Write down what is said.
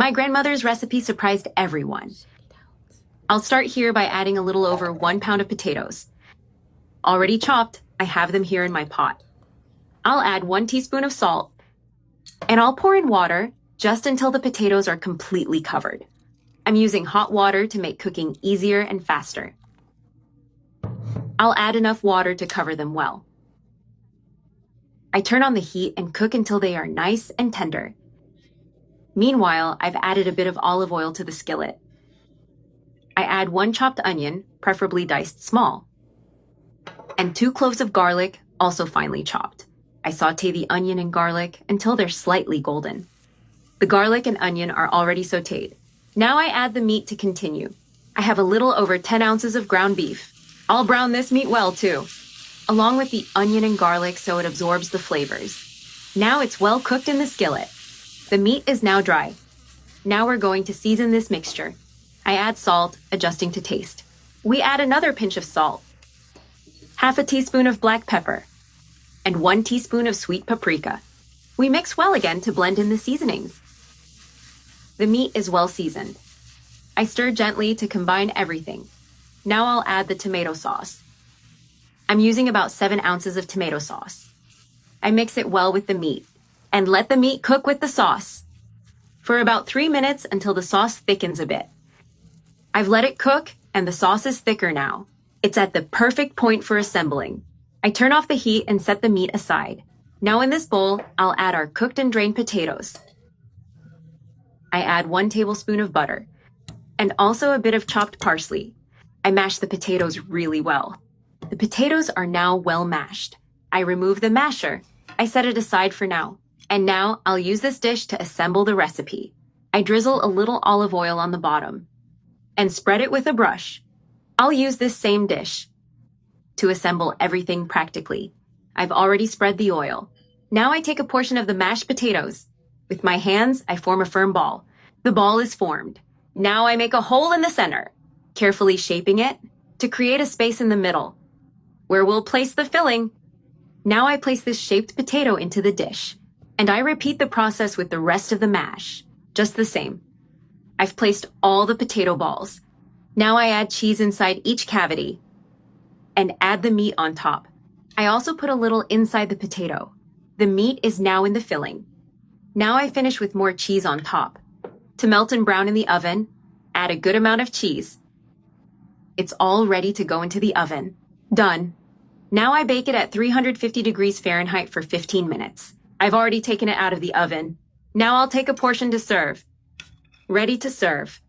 My grandmother's recipe surprised everyone. I'll start here by adding a little over 1 pound of potatoes. Already chopped, I have them here in my pot. I'll add 1 teaspoon of salt, and I'll pour in water just until the potatoes are completely covered. I'm using hot water to make cooking easier and faster. I'll add enough water to cover them well. I turn on the heat and cook until they are nice and tender. Meanwhile, I've added a bit of olive oil to the skillet. I add 1 chopped onion, preferably diced small, and 2 cloves of garlic, also finely chopped. I saute the onion and garlic until they're slightly golden. The garlic and onion are already sauteed. Now I add the meat to continue. I have a little over 10 ounces of ground beef. I'll brown this meat well too, along with the onion and garlic so it absorbs the flavors. Now it's well cooked in the skillet. The meat is now dry. Now we're going to season this mixture. I add salt, adjusting to taste. We add another pinch of salt, half a teaspoon of black pepper, and 1 teaspoon of sweet paprika. We mix well again to blend in the seasonings. The meat is well seasoned. I stir gently to combine everything. Now I'll add the tomato sauce. I'm using about 7 ounces of tomato sauce. I mix it well with the meat and let the meat cook with the sauce for about 3 minutes until the sauce thickens a bit. I've let it cook and the sauce is thicker now. It's at the perfect point for assembling. I turn off the heat and set the meat aside. Now in this bowl, I'll add our cooked and drained potatoes. I add 1 tablespoon of butter and also a bit of chopped parsley. I mash the potatoes really well. The potatoes are now well mashed. I remove the masher. I set it aside for now. And now I'll use this dish to assemble the recipe. I drizzle a little olive oil on the bottom and spread it with a brush. I'll use this same dish to assemble everything practically. I've already spread the oil. Now I take a portion of the mashed potatoes. With my hands, I form a firm ball. The ball is formed. Now I make a hole in the center, carefully shaping it to create a space in the middle, where we'll place the filling. Now I place this shaped potato into the dish, and I repeat the process with the rest of the mash, just the same. I've placed all the potato balls. Now I add cheese inside each cavity and add the meat on top. I also put a little inside the potato. The meat is now in the filling. Now I finish with more cheese on top. To melt and brown in the oven, add a good amount of cheese. It's all ready to go into the oven. Done. Now I bake it at 350 degrees Fahrenheit for 15 minutes. I've already taken it out of the oven. Now I'll take a portion to serve. Ready to serve.